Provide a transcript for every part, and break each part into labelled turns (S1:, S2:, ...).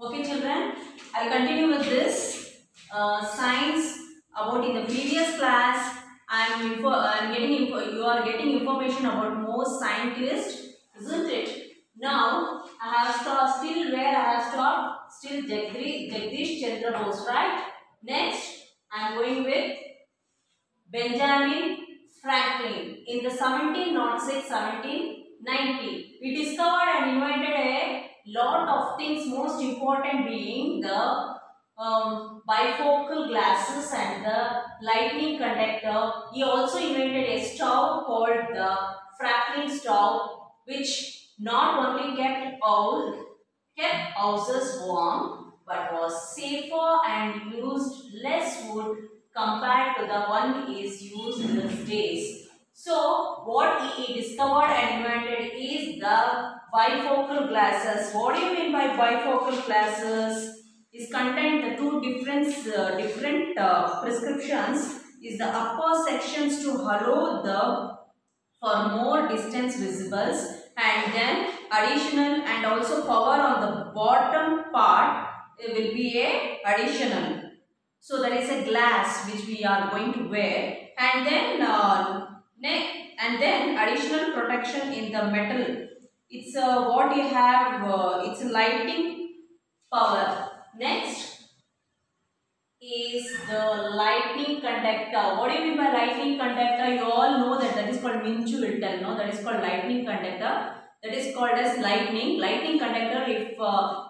S1: Okay, children, I'll continue with this science about in the previous class. You are getting information about most scientists, isn't it? Now I have stopped. Still where I have stopped? Still Jagdish Chandra Bose, right? Next, I am going with Benjamin Franklin in the 1706-1790. We discovered and invented a lot of things, most important being the bifocal glasses and the lightning conductor. He also invented a stove called the Franklin stove, which not only kept houses warm but was safer and used less wood compared to the one is used these days. So, what he discovered and invented is the bifocal glasses. What do you mean by bifocal glasses? Is contain the two different prescriptions. Is the upper sections to allow the for more distance visibles, and then additional and also power on the bottom part will be a additional. So that is a glass which we are going to wear, and then additional protection in the metal. It's what you have. It's lighting power. Next is the lightning conductor. What do you mean by lightning conductor? You all know that is called Minchu will tell. No, that is called lightning conductor. That is called as lightning conductor. If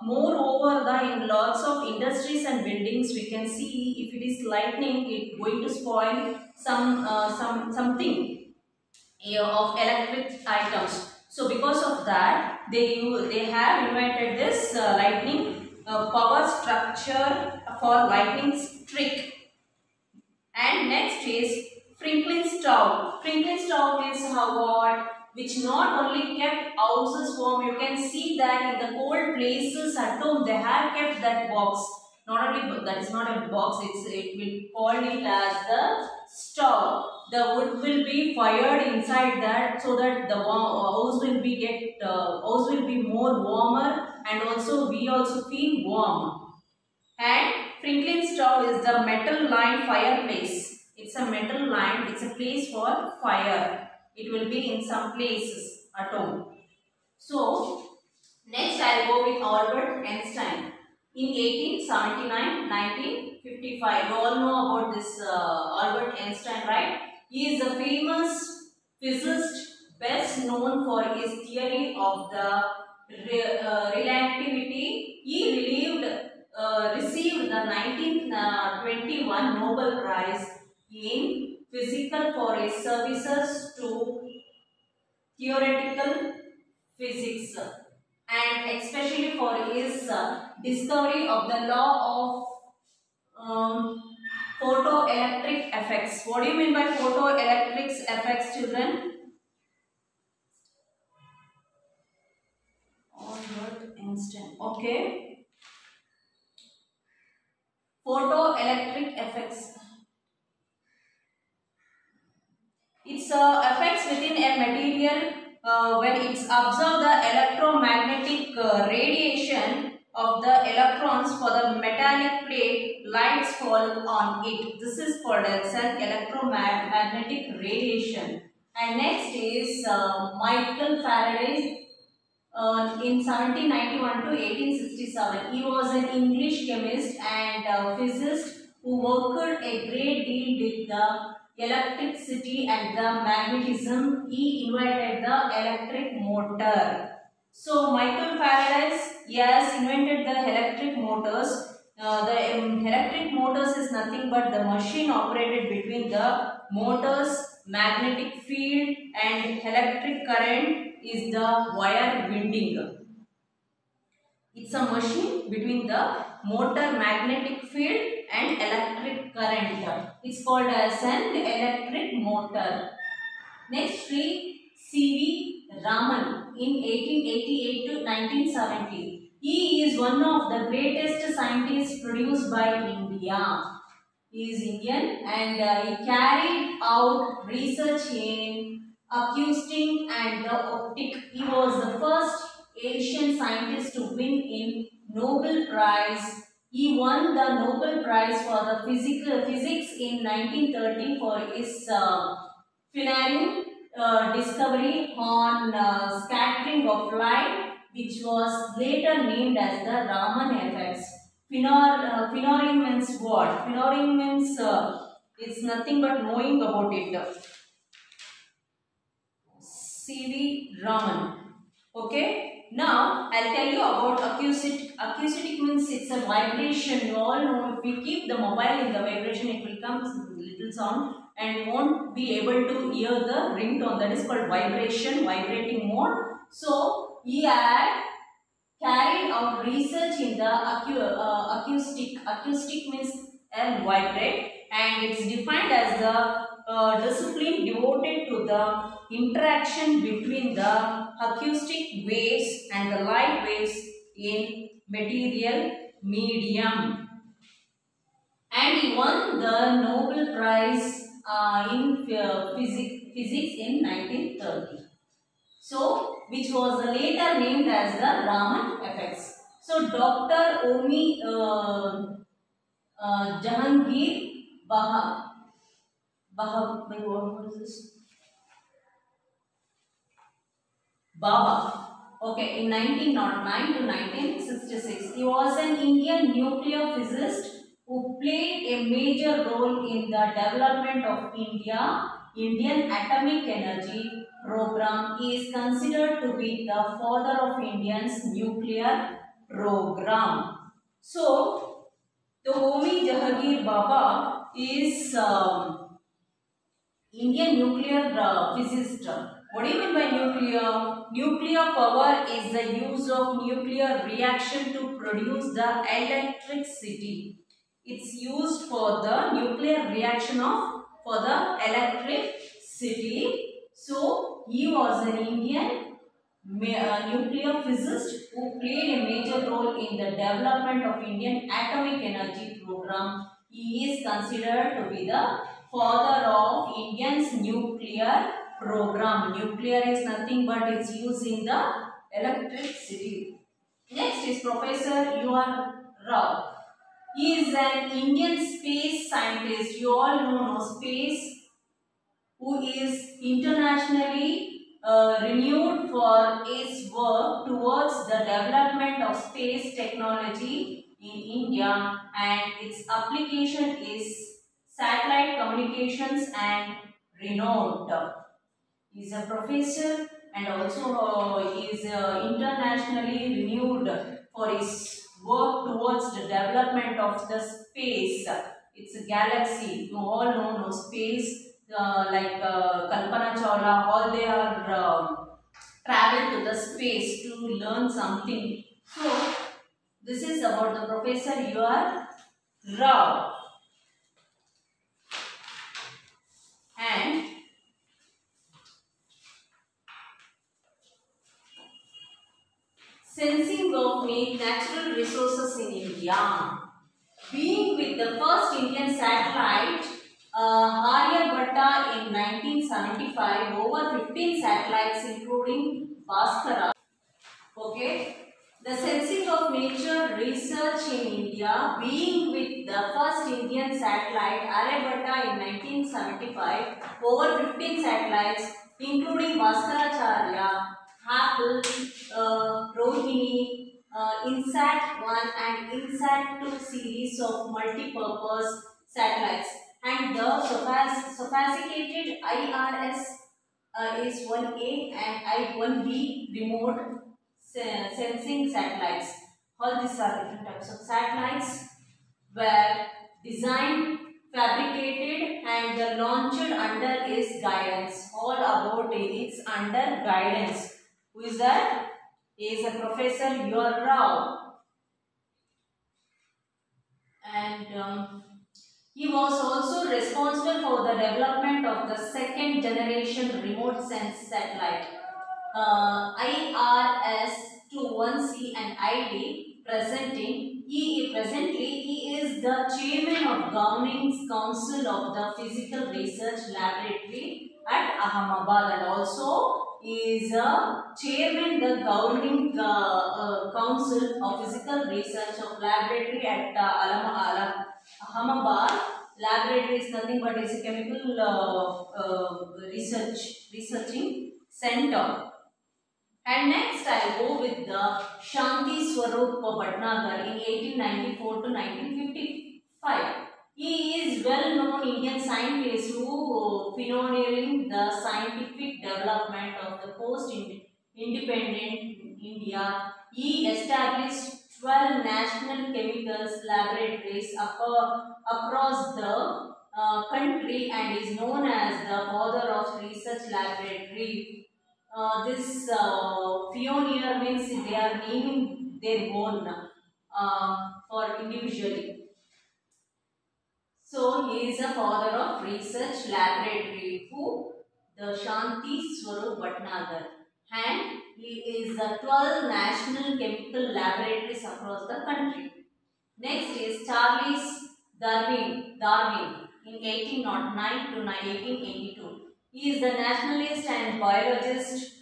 S1: moreover in lots of industries and buildings, we can see if it is lightning, it going to spoil something of electric items. So because of that, they have invented this lightning power structure for lightning trick. And next is Franklin stove. Franklin stove is what? Which not only kept houses warm. You can see that in the cold places at home they have kept that box. Not only that is not a box. It will call it as the stove. The wood will be fired inside that, so that the house will be more warmer, and also we also feel warm. And Franklin stove is the metal lined fireplace. It's a metal line. It's a place for fire. It will be in some places at home. So next I will go with Albert Einstein in 1879-1955. You all know about this Albert Einstein, right? He is a famous physicist, best known for his theory of the relativity. He received the 1921 Nobel Prize in Physics for his services to theoretical physics, and especially for his discovery of the law of photoelectric effects. What do you mean by photoelectric effects, children? Albert Einstein. Okay. Photoelectric effects. It's effects within a material when it's observed the electromagnetic radiation of the electrons for the metallic plate, lights fall on it. This is called as an electromagnetic radiation. And next is Michael Faraday in 1791 to 1867. He was an English chemist and physicist who worked a great deal with the electricity and the magnetism. He invented the electric motor. So Michael Faraday, yes, invented the electric motors. The electric motors is nothing but the machine operated between the motors, magnetic field, and electric current is the wire winding. It's a machine between the motor, magnetic field, and electric current. It's called as an electric motor. Next, C.V. Raman in 1888 to 1970. He is one of the greatest scientists produced by India. He is Indian, and he carried out research in acoustic and the optic. He was the first Asian scientist to win in Nobel Prize. He won the Nobel Prize for the physics in 1930 for his pioneering discovery on scattering of light, which was later named as the Raman effects. Pioneering means what? Pioneering means it's nothing but knowing about it. C.V. Raman. Okay. Now I'll tell you about acoustic. Acoustic means it's a vibration. You all know if we keep the mobile in the vibration, it will come little sound and you won't be able to hear the ringtone. That is called vibration, vibrating mode. So he had carried out research in the acoustic. Acoustic means vibrate, and it's defined as the discipline devoted to the interaction between the acoustic waves and the light waves in material medium. And he won the Nobel Prize in physics in 1930. So, which was later named as the Raman effects. So, Dr. Homi Jahangir Baba. Okay, in 1909 to 1966, he was an Indian nuclear physicist who played a major role in the development of Indian atomic energy program. He is considered to be the father of India's nuclear program. So, the Homi Jahangir Baba is Indian nuclear physicist. What do you mean by nuclear? Nuclear power is the use of nuclear reaction to produce the electricity. It's used for the nuclear reaction for the electricity. So, he was an Indian nuclear physicist who played a major role in the development of Indian atomic energy program. He is considered to be the father of Indian's nuclear program. Nuclear is nothing but it's used in the electricity. Next is Professor U.R. Rao. He is an Indian space scientist. You all know space, who is internationally renewed for his work towards the development of space technology in India, and its application is satellite communications and renowned. He is a professor and also he is internationally renewed for his work towards the development of the space. It's a galaxy. You all know space. Like Kalpana Chawla, all they are travel to the space to learn something. So, this is about the Professor U.R. Rao. And sensing of natural resources in India. Being with the first Indian satellite, Aryabhatta in 1975, over 15 satellites including Bhaskara. Okay. The sensing of nature research in India, being with the first Indian satellite Aryabhatta in 1975, over 15 satellites including Bhaskaracharya, Hubble, Rohini, INSAT-1 and INSAT-2 series of multi-purpose satellites, and the sophisticated IRS is 1A and I-1B remote sensing satellites. All these are different types of satellites were designed, fabricated and launched under his guidance. All about it, it's under guidance. Who is that? He is a Professor U.R. Rao. And he was also responsible for the development of the second generation remote sense satellite. IRS-21C and ID presently he is the chairman of Governing Council of the Physical Research Laboratory at Ahmedabad, and also is chairman the governing council of physical research of laboratory at Ahmedabad. Laboratory is nothing but is a chemical researching center. And next I go with the Shanti Swarup Bhatnagar in 1894 to 1955. He is well known Indian scientist who pioneered the scientific development of the post-independent India. He established 12 national chemicals laboratories across the country and is known as the father of research laboratory. This pioneer means they are naming their own for individually. So he is a father of research laboratory. Who? The Shanti Swarup Bhatnagar. And he is the 12 national chemical laboratories across the country. Next is Charles Darwin in 1809 to 1882. He is the nationalist and biologist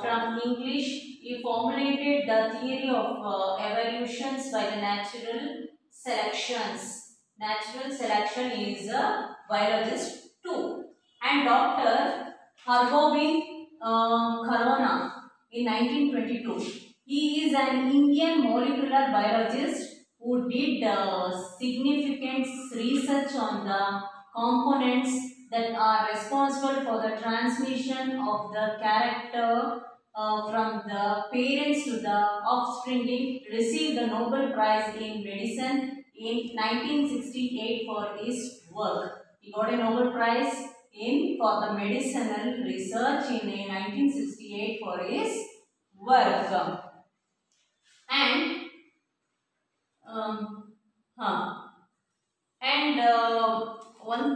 S1: from English. He formulated the theory of evolutions by the natural selections. Natural selection is a biologist too. And Dr. Hargobind Kharana in 1922. He is an Indian molecular biologist who did significant research on the components that are responsible for the transmission of the character from the parents to the offspring. He received the Nobel Prize in Medicine in 1968 for his work. He got a Nobel Prize for the medicinal research in 1968 for his work. And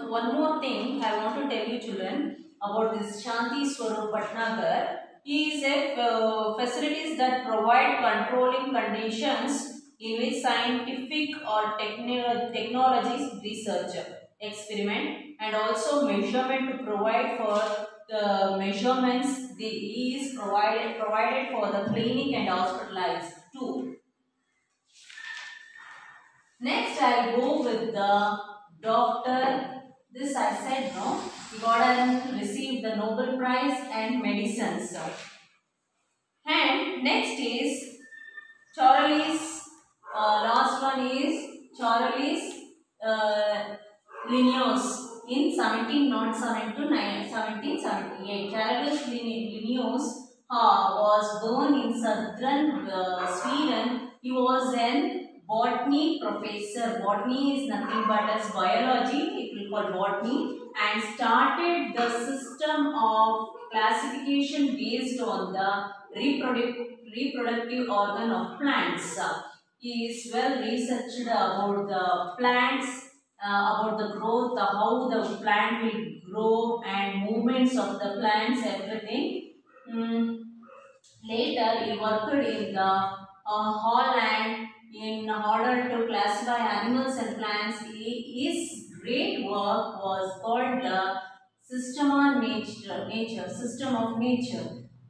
S1: one more thing I want to tell you children about this Shanti Swarup Bhatnagar. He is a facilities that provide controlling conditions in which scientific or technologies research, experiment and also measurement to provide for the measurements. He is provided for the clinic and hospitalized too. Next I go with the doctor. This I said no. He got and received the Nobel Prize and medicines. And next is Charles. Last one is Charles Linnaeus in 1707 to 1778. Charles Linnaeus was born in southern Sweden. He was an botany professor. Botany is nothing but as biology. It will call botany, and started the system of classification based on the reproductive organ of plants. He is well researched about the plants, about the growth, how the plant will grow and movements of the plants, everything. Later he worked in the Holland in order to classify animals and plants. His great work was called the System of Nature,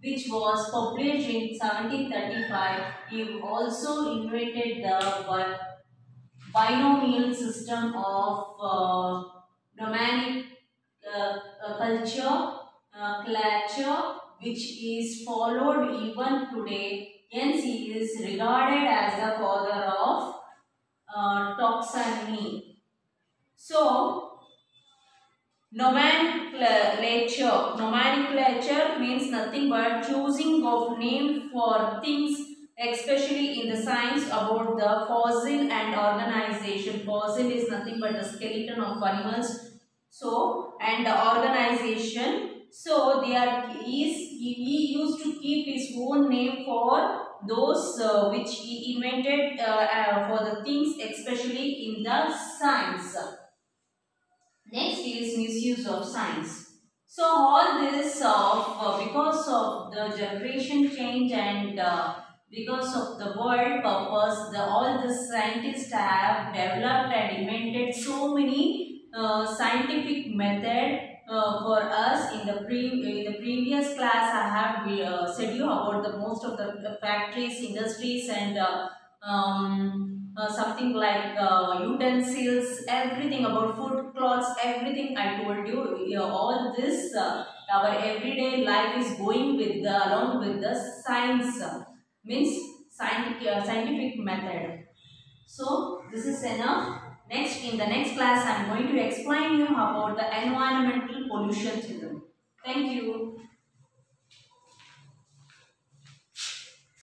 S1: which was published in 1735. He also invented the binomial system of nomenclature, which is followed even today. Hence, he is regarded as the father of taxonomy. So, nomenclature means nothing but choosing of name for things, especially in the science about the fossil and organization. Fossil is nothing but the skeleton of animals. So, and the organization. So, he used to keep his own name for those which he invented for the things, especially in the science. Next is misuse of science. So all this because of the generation change and because of the world purpose, all the scientists have developed and invented so many scientific method for us in the previous class. I have said you about the most of the factories, industries, and something like utensils, everything about food, clothes, everything I told you. All this our everyday life is going with the along with the science, means scientific method. So this is enough. Next, in the next class, I am going to explain you about the environmental pollution children. Thank you.